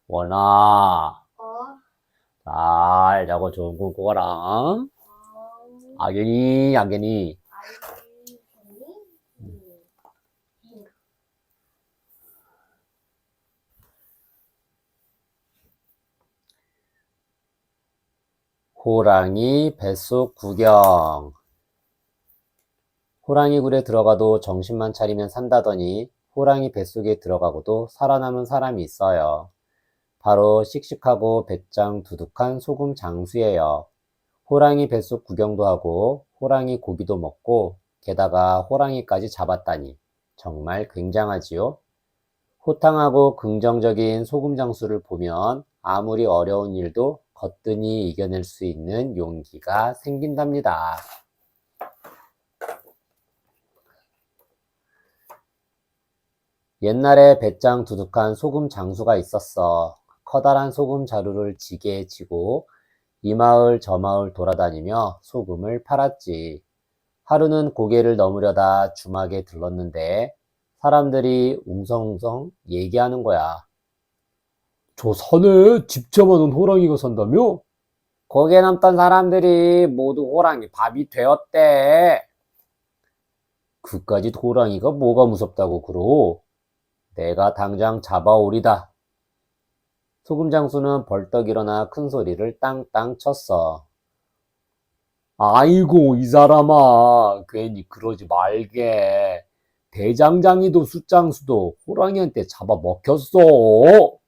원아, 어, 잘 자고 좋은 꿈 꾸거라. 악연이. 알겠니? 호랑이 뱃속 구경. 호랑이 굴에 들어가도 정신만 차리면 산다더니 호랑이 뱃속에 들어가고도 살아남은 사람이 있어요. 바로 씩씩하고 배짱 두둑한 소금 장수예요. 호랑이 뱃속 구경도 하고 호랑이 고기도 먹고 게다가 호랑이까지 잡았다니 정말 굉장하지요? 호탕하고 긍정적인 소금 장수를 보면 아무리 어려운 일도 거뜬히 이겨낼 수 있는 용기가 생긴답니다. 옛날에 배짱 두둑한 소금 장수가 있었어. 커다란 소금 자루를 지게에 지고 이 마을 저 마을 돌아다니며 소금을 팔았지. 하루는 고개를 넘으려다 주막에 들렀는데 사람들이 웅성웅성 얘기하는 거야. 저 산에 집 잡아놓은 호랑이가 산다며? 고개 넘던 사람들이 모두 호랑이 밥이 되었대. 그까짓 호랑이가 뭐가 무섭다고 그러? 내가 당장 잡아오리다. 소금장수는 벌떡 일어나 큰 소리를 땅땅 쳤어. 아이고, 이 사람아, 괜히 그러지 말게. 대장장이도 숫장수도 호랑이한테 잡아먹혔어.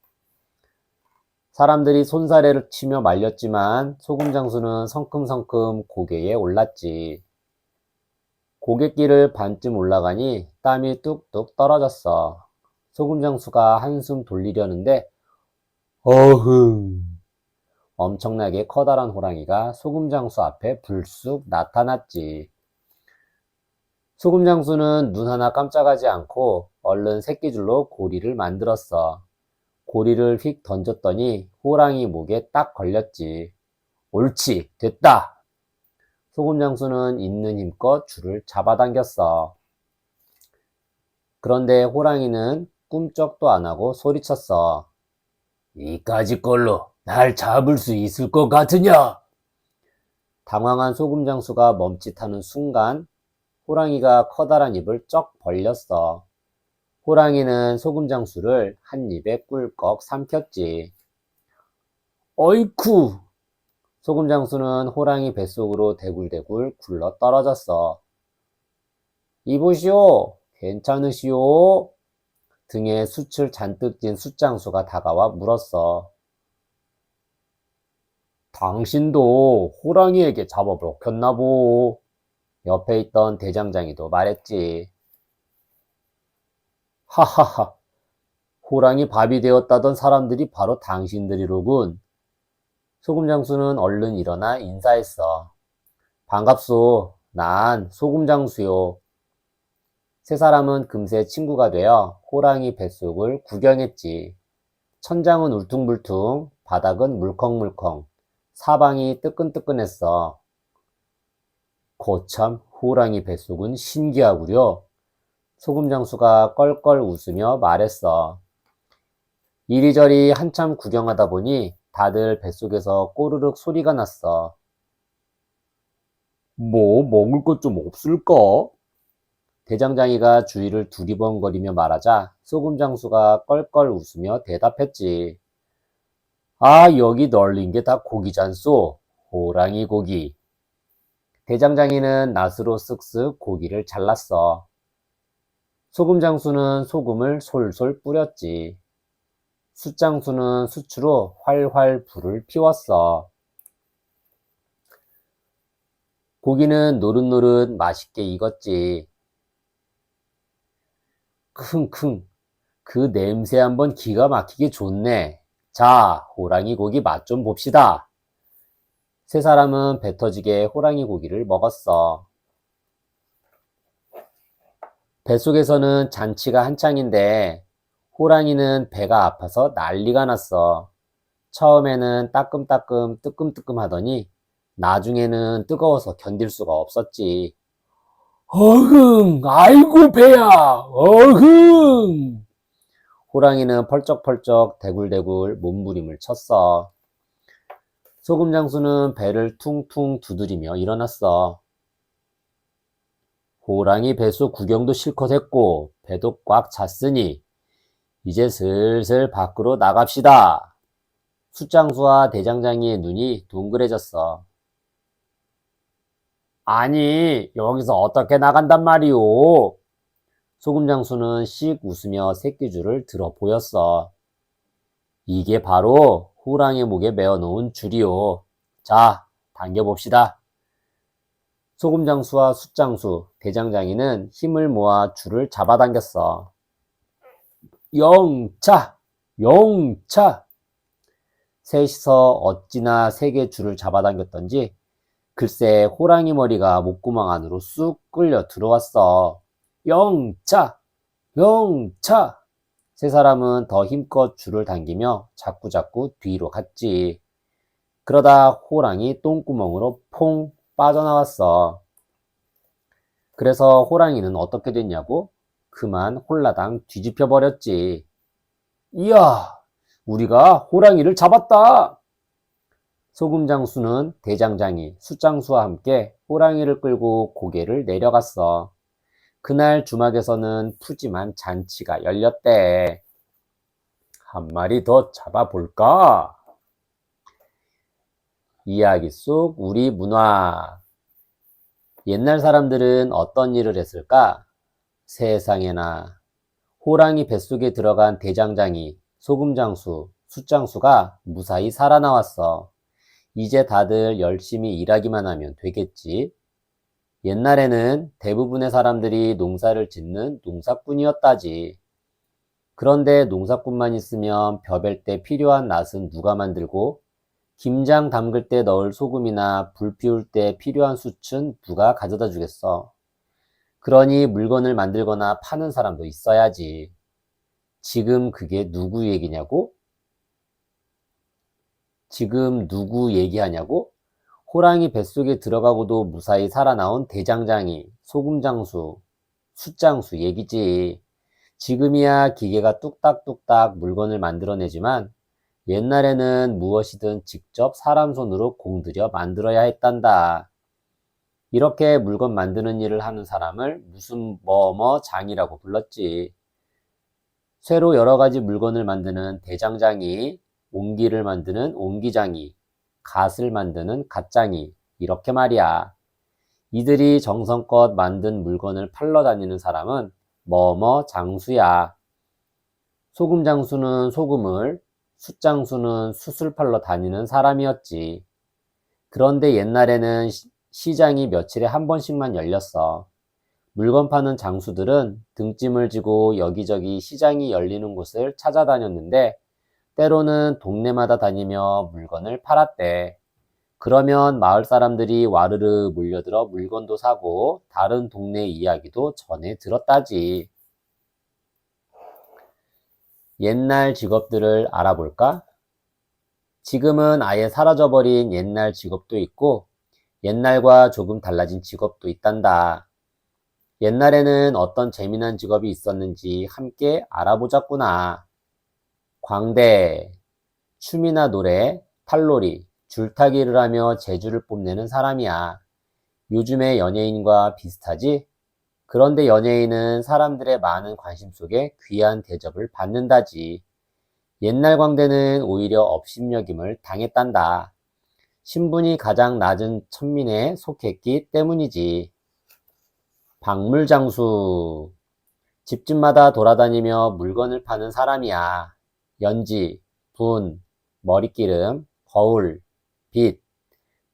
사람들이 손사래를 치며 말렸지만 소금장수는 성큼성큼 고개에 올랐지. 고갯길을 반쯤 올라가니 땀이 뚝뚝 떨어졌어. 소금장수가 한숨 돌리려는데 어흥! 엄청나게 커다란 호랑이가 소금장수 앞에 불쑥 나타났지. 소금장수는 눈 하나 깜짝하지 않고 얼른 새끼줄로 고리를 만들었어. 고리를 휙 던졌더니 호랑이 목에 딱 걸렸지. 옳지, 됐다. 소금장수는 있는 힘껏 줄을 잡아당겼어. 그런데 호랑이는 꿈쩍도 안 하고 소리쳤어. 이까짓 걸로 날 잡을 수 있을 것 같으냐? 당황한 소금장수가 멈칫하는 순간 호랑이가 커다란 입을 쩍 벌렸어. 호랑이는 소금장수를 한 입에 꿀꺽 삼켰지. 어이쿠! 소금장수는 호랑이 뱃속으로 대굴대굴 굴러 떨어졌어. 이보시오, 괜찮으시오? 등에 숯을 잔뜩 띤 숯장수가 다가와 물었어. 당신도 호랑이에게 잡아먹혔나 보. 옆에 있던 대장장이도 말했지. 하하하, 호랑이 밥이 되었다던 사람들이 바로 당신들이로군. 소금장수는 얼른 일어나 인사했어. 반갑소. 난 소금장수요. 세 사람은 금세 친구가 되어 호랑이 뱃속을 구경했지. 천장은 울퉁불퉁, 바닥은 물컹물컹, 사방이 뜨끈뜨끈했어. 거참 호랑이 뱃속은 신기하구려. 소금장수가 껄껄 웃으며 말했어. 이리저리 한참 구경하다 보니 다들 뱃속에서 꼬르륵 소리가 났어. 뭐 먹을 것 좀 없을까? 대장장이가 주위를 두리번거리며 말하자 소금장수가 껄껄 웃으며 대답했지. 아, 여기 널린 게 다 고기잖소. 호랑이 고기. 대장장이는 낫으로 쓱쓱 고기를 잘랐어. 소금장수는 소금을 솔솔 뿌렸지. 숯장수는 숯으로 활활 불을 피웠어. 고기는 노릇노릇 맛있게 익었지. 킁킁, 그 냄새 한번 기가 막히게 좋네. 자, 호랑이 고기 맛 좀 봅시다. 세 사람은 배 터지게 호랑이 고기를 먹었어. 뱃속에서는 잔치가 한창인데 호랑이는 배가 아파서 난리가 났어. 처음에는 따끔따끔 뜨끔뜨끔 하더니 나중에는 뜨거워서 견딜 수가 없었지. 어흥, 아이고 배야, 어흥. 호랑이는 펄쩍펄쩍 대굴대굴 몸부림을 쳤어. 소금장수는 배를 퉁퉁 두드리며 일어났어. 호랑이 뱃속 구경도 실컷 했고 배도 꽉 찼으니 이제 슬슬 밖으로 나갑시다. 숫장수와 대장장이의 눈이 동그래졌어. 아니, 여기서 어떻게 나간단 말이오? 소금장수는 씩 웃으며 새끼줄을 들어 보였어. 이게 바로 호랑이 목에 메어놓은 줄이오. 자, 당겨봅시다. 소금장수와 숫장수, 대장장이는 힘을 모아 줄을 잡아당겼어. 영차! 영차! 셋이서 어찌나 세게 줄을 잡아당겼던지 글쎄 호랑이 머리가 목구멍 안으로 쑥 끌려 들어왔어. 영차! 영차! 세 사람은 더 힘껏 줄을 당기며 자꾸자꾸 뒤로 갔지. 그러다 호랑이 똥구멍으로 퐁 빠져나왔어. 그래서 호랑이는 어떻게 됐냐고? 그만 홀라당 뒤집혀 버렸지. 이야, 우리가 호랑이를 잡았다! 소금장수는 대장장이, 숫장수와 함께 호랑이를 끌고 고개를 내려갔어. 그날 주막에서는 푸짐한 잔치가 열렸대. 한 마리 더 잡아볼까? 이야기 속 우리 문화. 옛날 사람들은 어떤 일을 했을까? 세상에나. 호랑이 뱃속에 들어간 대장장이, 소금장수, 숫장수가 무사히 살아나왔어. 이제 다들 열심히 일하기만 하면 되겠지. 옛날에는 대부분의 사람들이 농사를 짓는 농사꾼이었다지. 그런데 농사꾼만 있으면 벼벨 때 필요한 낫은 누가 만들고 김장 담글 때 넣을 소금이나 불 피울 때 필요한 숯은 누가 가져다 주겠어. 그러니 물건을 만들거나 파는 사람도 있어야지. 지금 그게 누구 얘기냐고? 지금 누구 얘기하냐고? 호랑이 뱃속에 들어가고도 무사히 살아나온 대장장이, 소금장수, 숫장수 얘기지. 지금이야 기계가 뚝딱뚝딱 물건을 만들어내지만 옛날에는 무엇이든 직접 사람 손으로 공들여 만들어야 했단다. 이렇게 물건 만드는 일을 하는 사람을 무슨 뭐뭐 장이라고 불렀지. 쇠로 여러 가지 물건을 만드는 대장장이, 옹기를 만드는 옹기장이, 갓을 만드는 갓장이, 이렇게 말이야. 이들이 정성껏 만든 물건을 팔러 다니는 사람은 뭐뭐 장수야. 소금 장수는 소금을, 숯 장수는 숯을 팔러 다니는 사람이었지. 그런데 옛날에는 시장이 며칠에 한 번씩만 열렸어. 물건 파는 장수들은 등짐을 지고 여기저기 시장이 열리는 곳을 찾아다녔는데 때로는 동네마다 다니며 물건을 팔았대. 그러면 마을 사람들이 와르르 몰려들어 물건도 사고 다른 동네 이야기도 전해 들었다지. 옛날 직업들을 알아볼까? 지금은 아예 사라져버린 옛날 직업도 있고 옛날과 조금 달라진 직업도 있단다. 옛날에는 어떤 재미난 직업이 있었는지 함께 알아보자꾸나. 광대, 춤이나 노래, 팔놀이, 줄타기를 하며 재주를 뽐내는 사람이야. 요즘의 연예인과 비슷하지? 그런데 연예인은 사람들의 많은 관심 속에 귀한 대접을 받는다지. 옛날 광대는 오히려 업신여김을 당했단다. 신분이 가장 낮은 천민에 속했기 때문이지. 박물장수. 집집마다 돌아다니며 물건을 파는 사람이야. 연지, 분, 머리기름, 거울, 빗,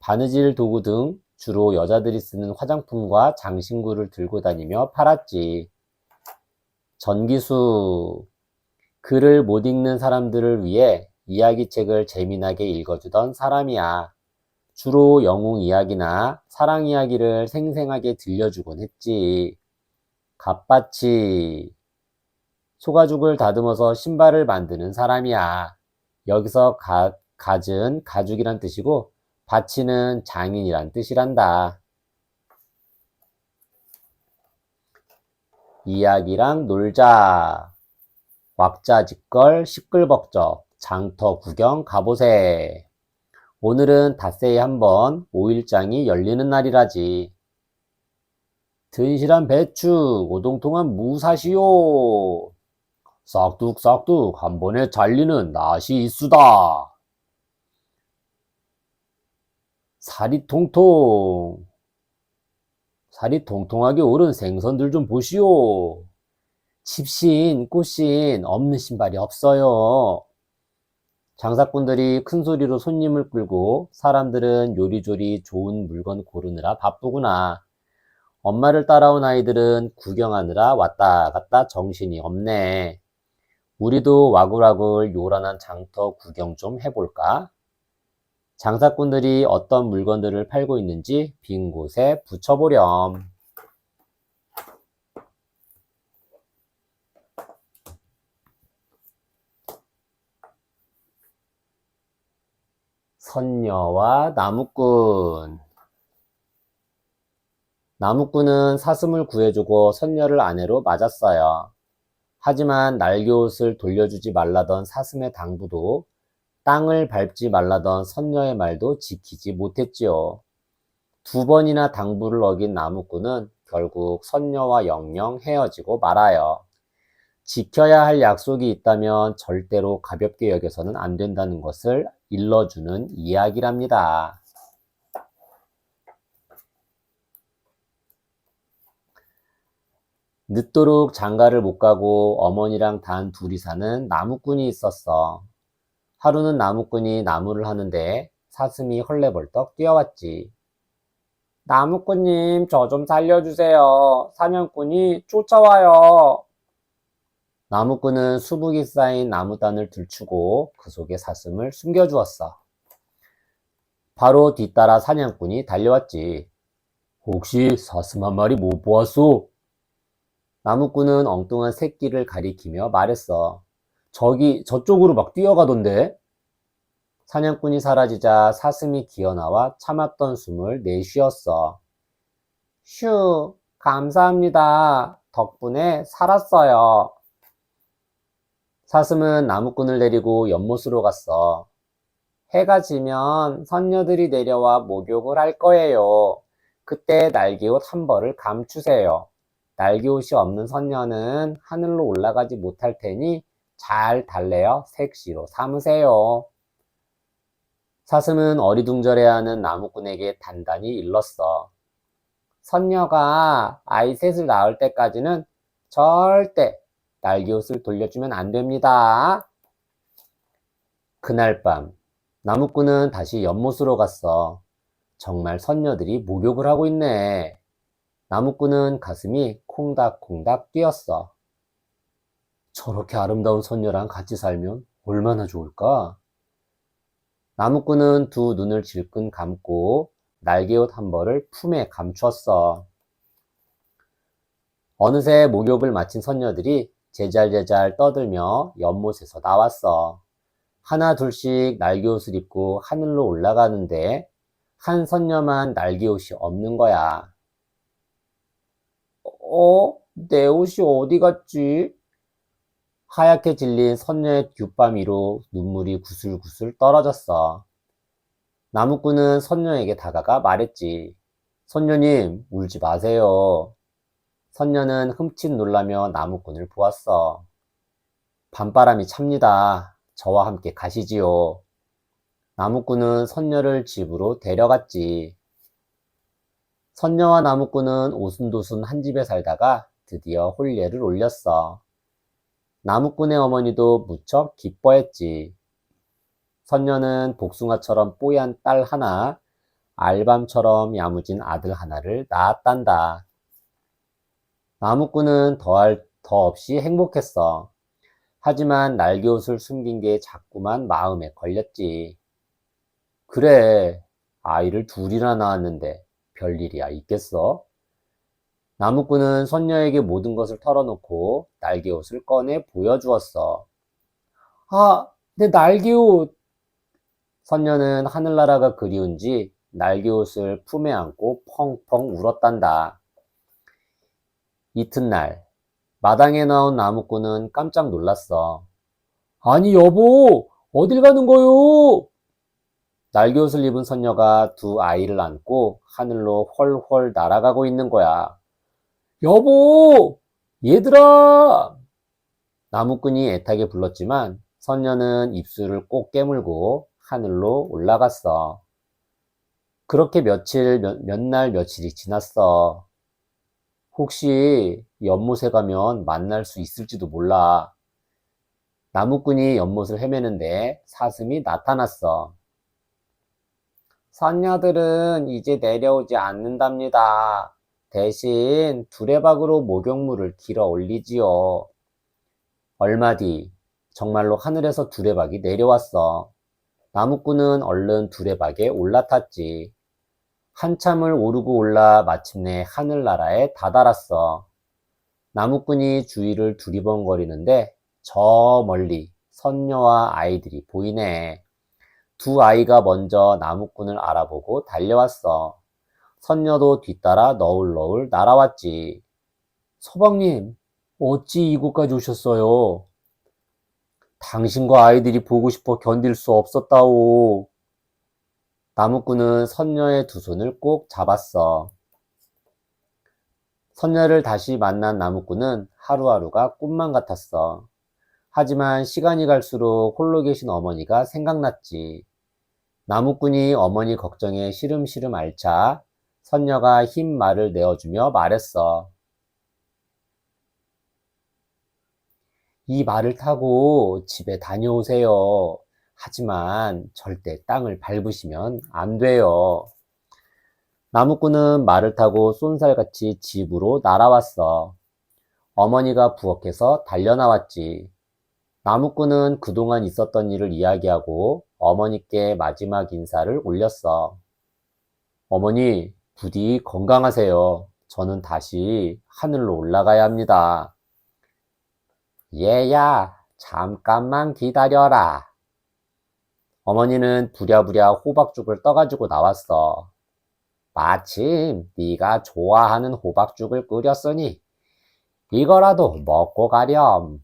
바느질 도구 등 주로 여자들이 쓰는 화장품과 장신구를 들고 다니며 팔았지. 전기수. 글을 못 읽는 사람들을 위해 이야기책을 재미나게 읽어주던 사람이야. 주로 영웅 이야기나 사랑 이야기를 생생하게 들려주곤 했지. 갓받치. 소가죽을 다듬어서 신발을 만드는 사람이야. 여기서 갓은 가죽이란 뜻이고 받치는 장인이란 뜻이란다. 이야기랑 놀자. 왁자지껄 시끌벅적 장터 구경 가보세. 오늘은 닷새에 한번 5일장이 열리는 날이라지. 든실한 배추 오동통한 무사시오. 싹둑싹둑 한 번에 잘리는 낫이 있수다. 살이 통통. 살이 통통하게 오른 생선들 좀 보시오. 칩신, 꽃신, 없는 신발이 없어요. 장사꾼들이 큰 소리로 손님을 끌고 사람들은 요리조리 좋은 물건 고르느라 바쁘구나. 엄마를 따라온 아이들은 구경하느라 왔다 갔다 정신이 없네. 우리도 와글와글 요란한 장터 구경 좀 해볼까? 장사꾼들이 어떤 물건들을 팔고 있는지 빈 곳에 붙여보렴. 선녀와 나무꾼. 나무꾼은 사슴을 구해주고 선녀를 아내로 맞았어요. 하지만 날개옷을 돌려주지 말라던 사슴의 당부도 땅을 밟지 말라던 선녀의 말도 지키지 못했지요. 2번이나 당부를 어긴 나무꾼은 결국 선녀와 영영 헤어지고 말아요. 지켜야 할 약속이 있다면 절대로 가볍게 여겨서는 안 된다는 것을 일러주는 이야기랍니다. 늦도록 장가를 못 가고 어머니랑 단 둘이 사는 나무꾼이 있었어. 하루는 나무꾼이 나무를 하는데 사슴이 헐레벌떡 뛰어왔지. 나무꾼님, 저 좀 살려주세요. 사냥꾼이 쫓아와요. 나무꾼은 수북이 쌓인 나무단을 들추고 그 속에 사슴을 숨겨주었어. 바로 뒤따라 사냥꾼이 달려왔지. 혹시 사슴 한 마리 못 보았소? 나무꾼은 엉뚱한 새끼를 가리키며 말했어. 저쪽으로 막 뛰어가던데? 사냥꾼이 사라지자 사슴이 기어나와 참았던 숨을 내쉬었어. 휴, 감사합니다. 덕분에 살았어요. 사슴은 나무꾼을 데리고 연못으로 갔어. 해가 지면 선녀들이 내려와 목욕을 할 거예요. 그때 날개옷 한 벌을 감추세요. 날개옷이 없는 선녀는 하늘로 올라가지 못할 테니 잘 달래어 색시로 삼으세요. 사슴은 어리둥절해하는 나무꾼에게 단단히 일렀어. 선녀가 아이 셋을 낳을 때까지는 절대 날개옷을 돌려주면 안 됩니다. 그날 밤 나무꾼은 다시 연못으로 갔어. 정말 선녀들이 목욕을 하고 있네. 나무꾼은 가슴이 콩닥콩닥 뛰었어. 저렇게 아름다운 선녀랑 같이 살면 얼마나 좋을까? 나무꾼은 두 눈을 질끈 감고 날개옷 한 벌을 품에 감추었어. 어느새 목욕을 마친 선녀들이 제잘제잘 떠들며 연못에서 나왔어. 하나 둘씩 날개옷을 입고 하늘로 올라가는데 한 선녀만 날개옷이 없는 거야. 내 옷이 어디 갔지? 하얗게 질린 선녀의 뒷밤 위로 눈물이 구슬구슬 떨어졌어. 나무꾼은 선녀에게 다가가 말했지. 선녀님, 울지 마세요. 선녀는 흠칫 놀라며 나무꾼을 보았어. 밤바람이 찹니다. 저와 함께 가시지요. 나무꾼은 선녀를 집으로 데려갔지. 선녀와 나무꾼은 오순도순 한 집에 살다가 드디어 혼례를 올렸어. 나무꾼의 어머니도 무척 기뻐했지. 선녀는 복숭아처럼 뽀얀 딸 하나, 알밤처럼 야무진 아들 하나를 낳았단다. 나무꾼은 더 없이 행복했어. 하지만 날개옷을 숨긴 게 자꾸만 마음에 걸렸지. 그래, 아이를 둘이나 낳았는데 별일이야 있겠어? 나무꾼은 선녀에게 모든 것을 털어놓고 날개옷을 꺼내 보여주었어. 아, 내 날개옷! 선녀는 하늘나라가 그리운지 날개옷을 품에 안고 펑펑 울었단다. 이튿날 마당에 나온 나무꾼은 깜짝 놀랐어. 아니, 여보, 어딜 가는 거요? 날개옷을 입은 선녀가 두 아이를 안고 하늘로 훨훨 날아가고 있는 거야. 여보! 얘들아! 나무꾼이 애타게 불렀지만 선녀는 입술을 꼭 깨물고 하늘로 올라갔어. 그렇게 몇 날 며칠이 지났어. 혹시 연못에 가면 만날 수 있을지도 몰라. 나무꾼이 연못을 헤매는데 사슴이 나타났어. 선녀들은 이제 내려오지 않는답니다. 대신 두레박으로 목욕물을 길어 올리지요. 얼마 뒤 정말로 하늘에서 두레박이 내려왔어. 나무꾼은 얼른 두레박에 올라탔지. 한참을 오르고 올라 마침내 하늘나라에 다다랐어. 나무꾼이 주위를 두리번거리는데 저 멀리 선녀와 아이들이 보이네. 두 아이가 먼저 나무꾼을 알아보고 달려왔어. 선녀도 뒤따라 너울너울 날아왔지. 서방님, 어찌 이곳까지 오셨어요? 당신과 아이들이 보고 싶어 견딜 수 없었다오. 나무꾼은 선녀의 두 손을 꼭 잡았어. 선녀를 다시 만난 나무꾼은 하루하루가 꿈만 같았어. 하지만 시간이 갈수록 홀로 계신 어머니가 생각났지. 나무꾼이 어머니 걱정에 시름시름 앓자 선녀가 흰 말을 내어주며 말했어. 이 말을 타고 집에 다녀오세요. 하지만 절대 땅을 밟으시면 안 돼요. 나무꾼은 말을 타고 쏜살같이 집으로 날아왔어. 어머니가 부엌에서 달려나왔지. 나무꾼은 그동안 있었던 일을 이야기하고 어머니께 마지막 인사를 올렸어. 어머니, 부디 건강하세요. 저는 다시 하늘로 올라가야 합니다. 얘야, 잠깐만 기다려라. 어머니는 부랴부랴 호박죽을 떠가지고 나왔어. 마침 네가 좋아하는 호박죽을 끓였으니 이거라도 먹고 가렴.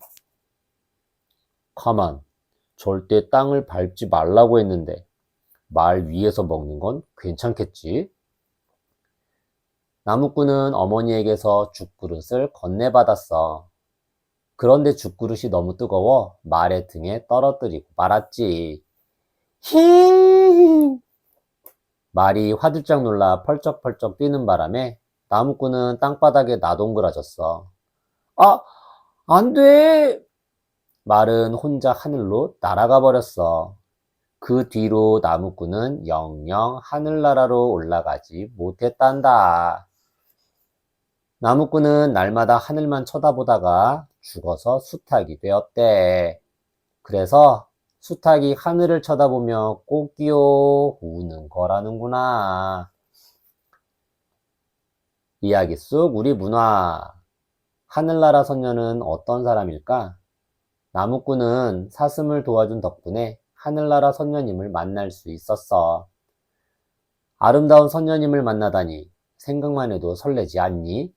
가만, 절대 땅을 밟지 말라고 했는데 말 위에서 먹는 건 괜찮겠지? 나무꾼은 어머니에게서 죽그릇을 건네받았어. 그런데 죽그릇이 너무 뜨거워 말의 등에 떨어뜨리고 말았지. 히! 말이 화들짝 놀라 펄쩍펄쩍 뛰는 바람에 나무꾼은 땅바닥에 나동그라졌어. 아, 안 돼! 말은 혼자 하늘로 날아가 버렸어. 그 뒤로 나무꾼은 영영 하늘나라로 올라가지 못했단다. 나무꾼은 날마다 하늘만 쳐다보다가 죽어서 수탉이 되었대. 그래서 수탉이 하늘을 쳐다보며 꼬끼요 우는 거라는구나. 이야기 속 우리 문화. 하늘나라 선녀는 어떤 사람일까? 나무꾼은 사슴을 도와준 덕분에 하늘나라 선녀님을 만날 수 있었어. 아름다운 선녀님을 만나다니 생각만 해도 설레지 않니?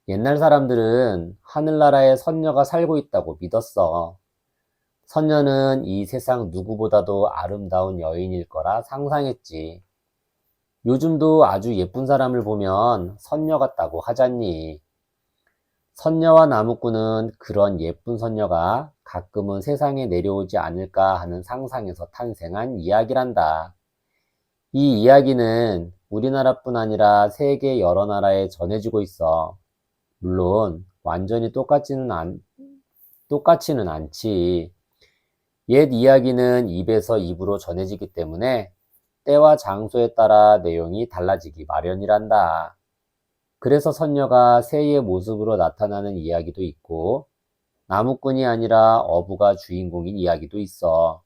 옛날 사람들은 하늘나라에 선녀가 살고 있다고 믿었어. 선녀는 이 세상 누구보다도 아름다운 여인일 거라 상상했지. 요즘도 아주 예쁜 사람을 보면 선녀 같다고 하잖니. 선녀와 나무꾼은 그런 예쁜 선녀가 가끔은 세상에 내려오지 않을까 하는 상상에서 탄생한 이야기란다. 이 이야기는 우리나라뿐 아니라 세계 여러 나라에 전해지고 있어. 물론 완전히 똑같지는 않지. 옛 이야기는 입에서 입으로 전해지기 때문에 때와 장소에 따라 내용이 달라지기 마련이란다. 그래서 선녀가 새의 모습으로 나타나는 이야기도 있고 나무꾼이 아니라 어부가 주인공인 이야기도 있어.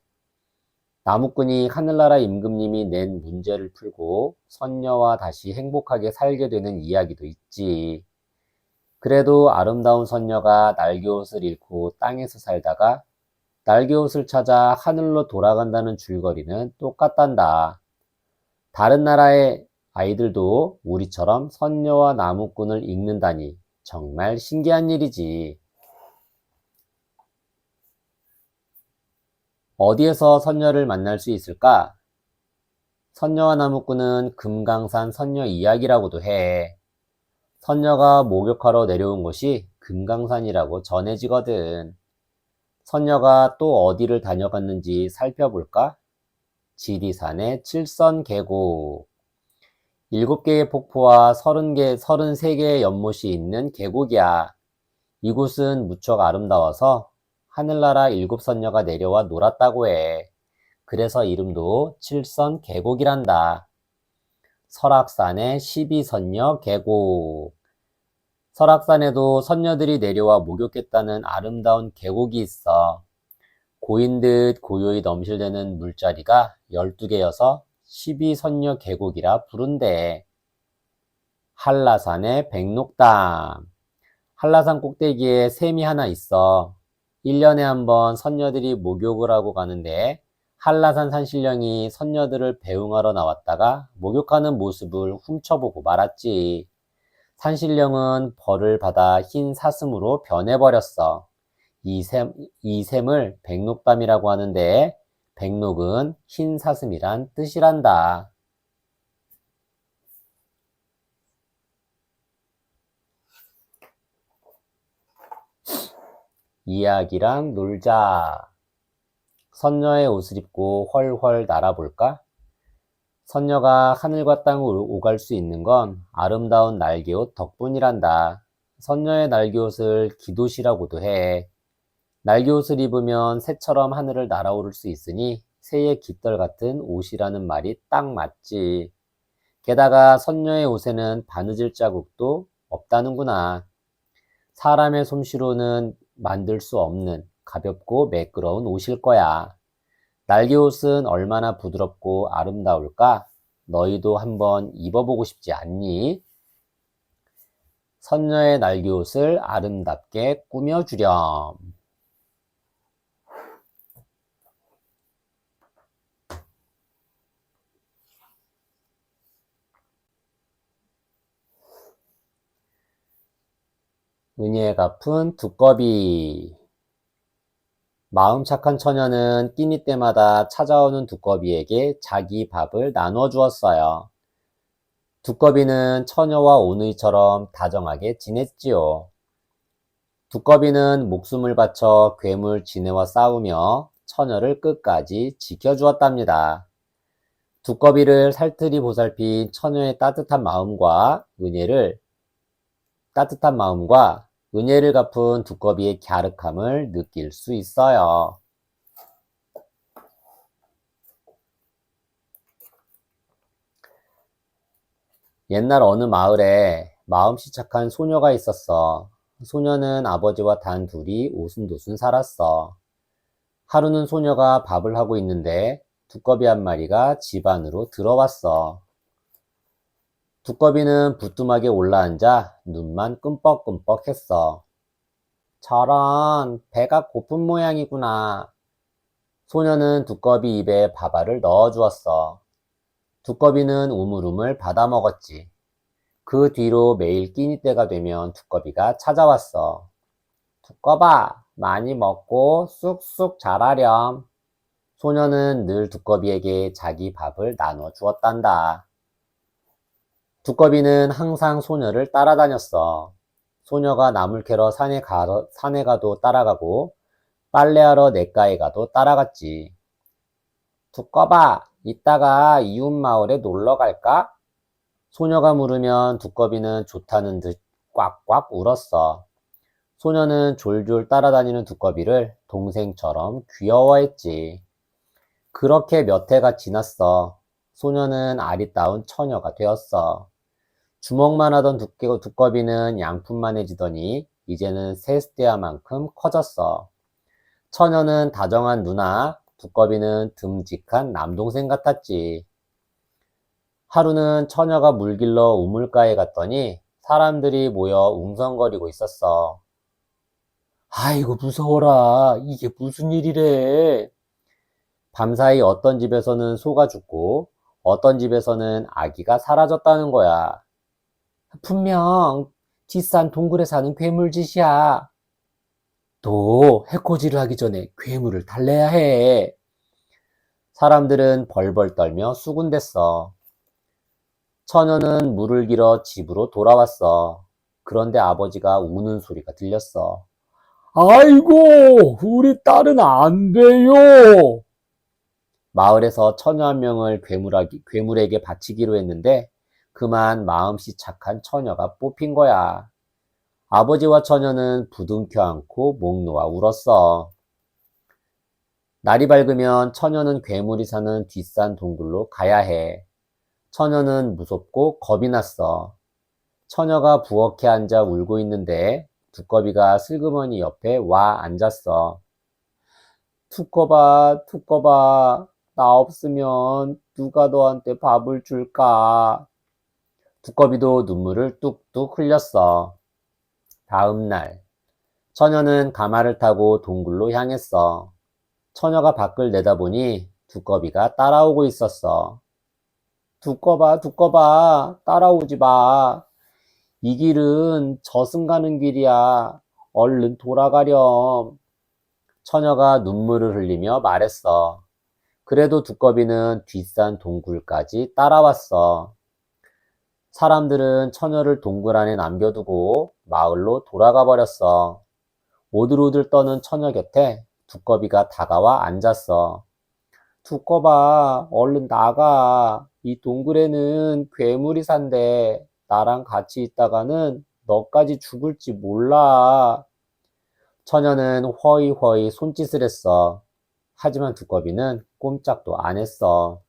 나무꾼이 하늘나라 임금님이 낸 문제를 풀고 선녀와 다시 행복하게 살게 되는 이야기도 있지. 그래도 아름다운 선녀가 날개옷을 잃고 땅에서 살다가 날개옷을 찾아 하늘로 돌아간다는 줄거리는 똑같단다. 다른 나라의 아이들도 우리처럼 선녀와 나무꾼을 읽는다니 정말 신기한 일이지. 어디에서 선녀를 만날 수 있을까? 선녀와 나무꾼은 금강산 선녀 이야기라고도 해. 선녀가 목욕하러 내려온 곳이 금강산이라고 전해지거든. 선녀가 또 어디를 다녀갔는지 살펴볼까? 지리산의 칠선계곡. 7개의 폭포와 33개의 연못이 있는 계곡이야. 이곳은 무척 아름다워서 하늘나라 7선녀가 내려와 놀았다고 해. 그래서 이름도 칠선계곡이란다. 설악산의 12선녀 계곡. 설악산에도 선녀들이 내려와 목욕했다는 아름다운 계곡이 있어. 고인 듯 고요히 넘실대는 물자리가 12개여서 12선녀 계곡이라 부른대. 한라산의 백록담. 한라산 꼭대기에 샘이 하나 있어. 1년에 한 번 선녀들이 목욕을 하고 가는데 한라산 산신령이 선녀들을 배웅하러 나왔다가 목욕하는 모습을 훔쳐보고 말았지. 산신령은 벌을 받아 흰 사슴으로 변해버렸어. 이 샘을 백록담이라고 하는데 백록은 흰 사슴이란 뜻이란다. 이야기랑 놀자. 선녀의 옷을 입고 훨훨 날아볼까? 선녀가 하늘과 땅을 오갈 수 있는 건 아름다운 날개옷 덕분이란다. 선녀의 날개옷을 기도시라고도 해. 날개옷을 입으면 새처럼 하늘을 날아오를 수 있으니 새의 깃털 같은 옷이라는 말이 딱 맞지. 게다가 선녀의 옷에는 바느질 자국도 없다는구나. 사람의 솜씨로는 만들 수 없는 가볍고 매끄러운 옷일 거야. 날개옷은 얼마나 부드럽고 아름다울까? 너희도 한번 입어보고 싶지 않니? 선녀의 날개옷을 아름답게 꾸며주렴. 은희에 갚은 두꺼비. 마음 착한 처녀는 끼니 때마다 찾아오는 두꺼비에게 자기 밥을 나눠 주었어요. 두꺼비는 처녀와 오누이처럼 다정하게 지냈지요. 두꺼비는 목숨을 바쳐 괴물 지네와 싸우며 처녀를 끝까지 지켜주었답니다. 두꺼비를 살뜰히 보살핀 처녀의 따뜻한 마음과 은혜를 갚은 두꺼비의 갸륵함을 느낄 수 있어요. 옛날 어느 마을에 마음씨 착한 소녀가 있었어. 소녀는 아버지와 단 둘이 오순도순 살았어. 하루는 소녀가 밥을 하고 있는데 두꺼비 한 마리가 집 안으로 들어왔어. 두꺼비는 부뚜막에 올라앉아 눈만 끔뻑끔뻑 했어. 저런, 배가 고픈 모양이구나. 소녀는 두꺼비 입에 밥알을 넣어 주었어. 두꺼비는 우물우물 받아 먹었지. 그 뒤로 매일 끼니 때가 되면 두꺼비가 찾아왔어. 두꺼봐, 많이 먹고 쑥쑥 자라렴. 소녀는 늘 두꺼비에게 자기 밥을 나눠 주었단다. 두꺼비는 항상 소녀를 따라다녔어. 소녀가 나물 캐러 산에 가도 따라가고 빨래하러 냇가에 가도 따라갔지. 두꺼봐, 이따가 이웃 마을에 놀러 갈까? 소녀가 물으면 두꺼비는 좋다는 듯 꽉꽉 울었어. 소녀는 졸졸 따라다니는 두꺼비를 동생처럼 귀여워했지. 그렇게 몇 해가 지났어. 소녀는 아리따운 처녀가 되었어. 주먹만 하던 두꺼비는 양푼만해지더니 이제는 세숫대야만큼 커졌어. 처녀는 다정한 누나, 두꺼비는 듬직한 남동생 같았지. 하루는 처녀가 물 길러 우물가에 갔더니 사람들이 모여 웅성거리고 있었어. 아이고 무서워라. 이게 무슨 일이래. 밤사이 어떤 집에서는 소가 죽고 어떤 집에서는 아기가 사라졌다는 거야. 분명 뒷산 동굴에 사는 괴물짓이야. 너 해코지를 하기 전에 괴물을 달래야 해. 사람들은 벌벌 떨며 수군댔어. 처녀는 물을 길어 집으로 돌아왔어. 그런데 아버지가 우는 소리가 들렸어. 아이고, 우리 딸은 안 돼요. 마을에서 처녀 한 명을 괴물에게 바치기로 했는데 그만 마음씨 착한 처녀가 뽑힌 거야. 아버지와 처녀는 부둥켜 안고 목 놓아 울었어. 날이 밝으면 처녀는 괴물이 사는 뒷산 동굴로 가야 해. 처녀는 무섭고 겁이 났어. 처녀가 부엌에 앉아 울고 있는데 두꺼비가 슬그머니 옆에 와 앉았어. 두꺼봐, 두꺼봐, 나 없으면 누가 너한테 밥을 줄까? 두꺼비도 눈물을 뚝뚝 흘렸어. 다음 날, 처녀는 가마를 타고 동굴로 향했어. 처녀가 밖을 내다보니 두꺼비가 따라오고 있었어. 두꺼봐, 두꺼봐, 따라오지 마. 이 길은 저승 가는 길이야. 얼른 돌아가렴. 처녀가 눈물을 흘리며 말했어. 그래도 두꺼비는 뒷산 동굴까지 따라왔어. 사람들은 처녀를 동굴 안에 남겨두고 마을로 돌아가 버렸어. 오들오들 떠는 처녀 곁에 두꺼비가 다가와 앉았어. 두꺼봐, 얼른 나가. 이 동굴에는 괴물이 산대. 나랑 같이 있다가는 너까지 죽을지 몰라. 처녀는 허이허이 손짓을 했어. 하지만 두꺼비는 꼼짝도 안 했어.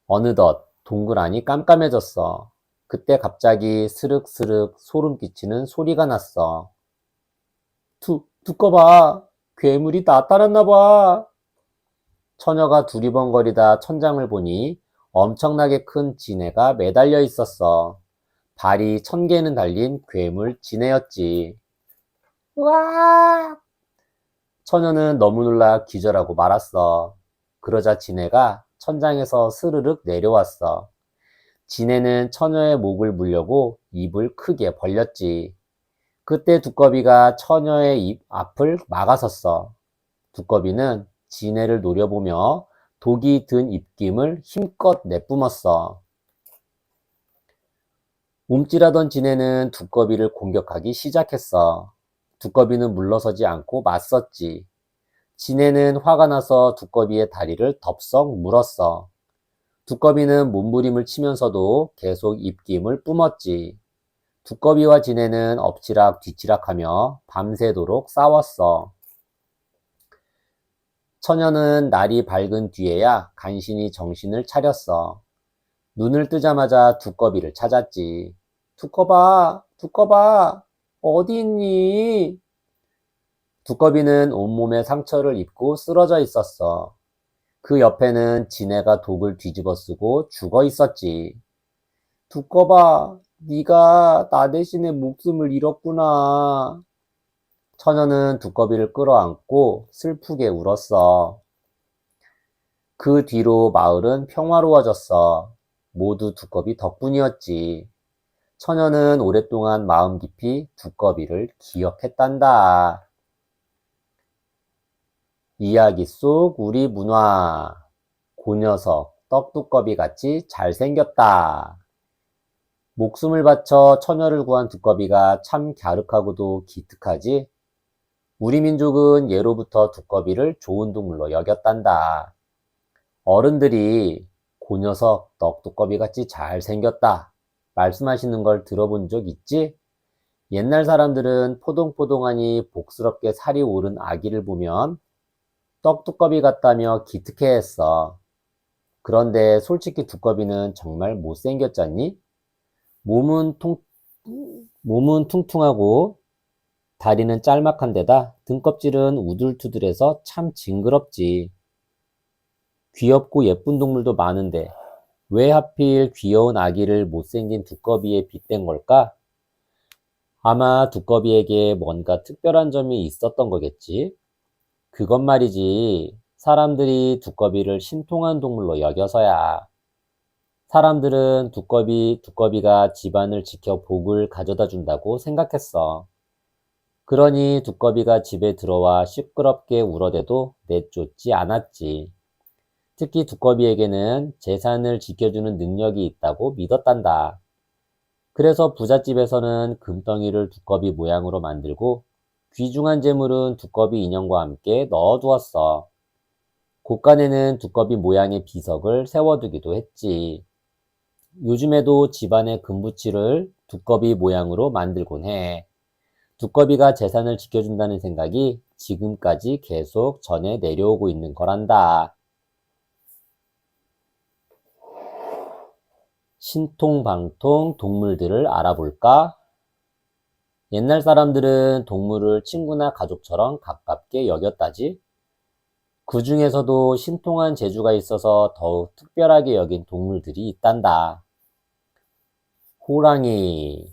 어느덧 동굴 안이 깜깜해졌어. 그때 갑자기 스륵스륵 소름 끼치는 소리가 났어. 두꺼봐, 괴물이 나타났나 봐. 처녀가 두리번거리다 천장을 보니 엄청나게 큰 지네가 매달려 있었어. 발이 1000개는 달린 괴물 지네였지. 와! 처녀는 너무 놀라 기절하고 말았어. 그러자 지네가 천장에서 스르륵 내려왔어. 지네는 처녀의 목을 물려고 입을 크게 벌렸지. 그때 두꺼비가 처녀의 입 앞을 막아섰어. 두꺼비는 지네를 노려보며 독이 든 입김을 힘껏 내뿜었어. 움찔하던 지네는 두꺼비를 공격하기 시작했어. 두꺼비는 물러서지 않고 맞섰지. 지네는 화가 나서 두꺼비의 다리를 덥석 물었어. 두꺼비는 몸부림을 치면서도 계속 입김을 뿜었지. 두꺼비와 지네는 엎치락 뒤치락하며 밤새도록 싸웠어. 처녀는 날이 밝은 뒤에야 간신히 정신을 차렸어. 눈을 뜨자마자 두꺼비를 찾았지. 두꺼봐, 두꺼봐, 어디 있니? 두꺼비는 온몸에 상처를 입고 쓰러져 있었어. 그 옆에는 지네가 독을 뒤집어 쓰고 죽어 있었지. 두꺼봐, 네가 나 대신에 목숨을 잃었구나. 처녀는 두꺼비를 끌어안고 슬프게 울었어. 그 뒤로 마을은 평화로워졌어. 모두 두꺼비 덕분이었지. 처녀는 오랫동안 마음 깊이 두꺼비를 기억했단다. 이야기 속 우리 문화. 그 녀석 떡두꺼비 같이 잘생겼다. 목숨을 바쳐 처녀를 구한 두꺼비가 참 갸륵하고도 기특하지? 우리 민족은 예로부터 두꺼비를 좋은 동물로 여겼단다. 어른들이 그 녀석 떡두꺼비 같이 잘생겼다 말씀하시는 걸 들어본 적 있지? 옛날 사람들은 포동포동하니 복스럽게 살이 오른 아기를 보면 떡두꺼비 같다며 기특해했어. 그런데 솔직히 두꺼비는 정말 못생겼잖니? 몸은 퉁퉁하고 다리는 짤막한데다 등껍질은 우둘투둘해서 참 징그럽지. 귀엽고 예쁜 동물도 많은데 왜 하필 귀여운 아기를 못생긴 두꺼비에 빗댄 걸까? 아마 두꺼비에게 뭔가 특별한 점이 있었던 거겠지? 그것 말이지. 사람들이 두꺼비를 신통한 동물로 여겨서야. 사람들은 두꺼비가 집안을 지켜 복을 가져다 준다고 생각했어. 그러니 두꺼비가 집에 들어와 시끄럽게 울어대도 내쫓지 않았지. 특히 두꺼비에게는 재산을 지켜주는 능력이 있다고 믿었단다. 그래서 부잣집에서는 금덩이를 두꺼비 모양으로 만들고 귀중한 재물은 두꺼비 인형과 함께 넣어두었어. 곳간에는 두꺼비 모양의 비석을 세워두기도 했지. 요즘에도 집안의 금붙이를 두꺼비 모양으로 만들곤 해. 두꺼비가 재산을 지켜준다는 생각이 지금까지 계속 전해 내려오고 있는 거란다. 신통방통 동물들을 알아볼까? 옛날 사람들은 동물을 친구나 가족처럼 가깝게 여겼다지. 그 중에서도 신통한 재주가 있어서 더욱 특별하게 여긴 동물들이 있단다. 호랑이.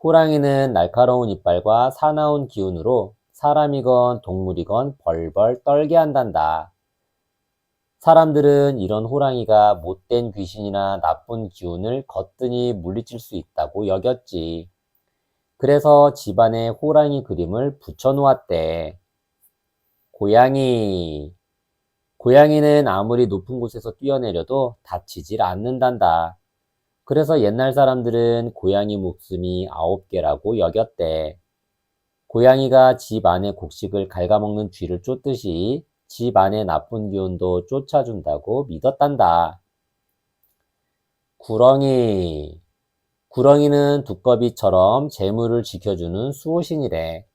호랑이는 날카로운 이빨과 사나운 기운으로 사람이건 동물이건 벌벌 떨게 한단다. 사람들은 이런 호랑이가 못된 귀신이나 나쁜 기운을 거뜬히 물리칠 수 있다고 여겼지. 그래서 집안에 호랑이 그림을 붙여놓았대. 고양이. 고양이는 아무리 높은 곳에서 뛰어내려도 다치질 않는단다. 그래서 옛날 사람들은 고양이 목숨이 9개라고 여겼대. 고양이가 집 안의 곡식을 갉아먹는 쥐를 쫓듯이 집 안의 나쁜 기운도 쫓아준다고 믿었단다. 구렁이. 구렁이는 두꺼비처럼 재물을 지켜주는 수호신이래.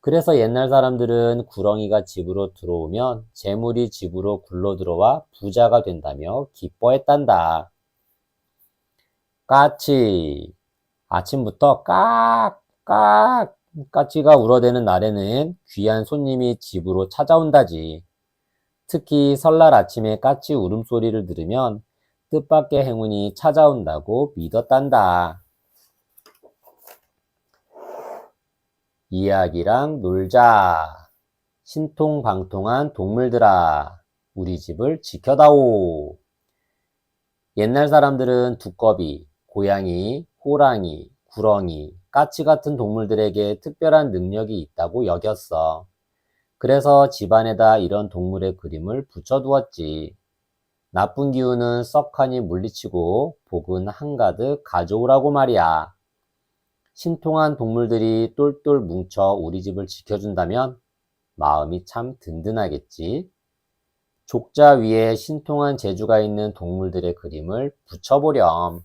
그래서 옛날 사람들은 구렁이가 집으로 들어오면 재물이 집으로 굴러들어와 부자가 된다며 기뻐했단다. 까치. 아침부터 깍깍 까치가 울어대는 날에는 귀한 손님이 집으로 찾아온다지. 특히 설날 아침에 까치 울음소리를 들으면 뜻밖의 행운이 찾아온다고 믿었단다. 이야기랑 놀자. 신통방통한 동물들아, 우리 집을 지켜다오. 옛날 사람들은 두꺼비, 고양이, 호랑이, 구렁이, 까치 같은 동물들에게 특별한 능력이 있다고 여겼어. 그래서 집안에다 이런 동물의 그림을 붙여두었지. 나쁜 기운은 썩하니 물리치고 복은 한가득 가져오라고 말이야. 신통한 동물들이 똘똘 뭉쳐 우리 집을 지켜준다면 마음이 참 든든하겠지. 족자 위에 신통한 재주가 있는 동물들의 그림을 붙여보렴.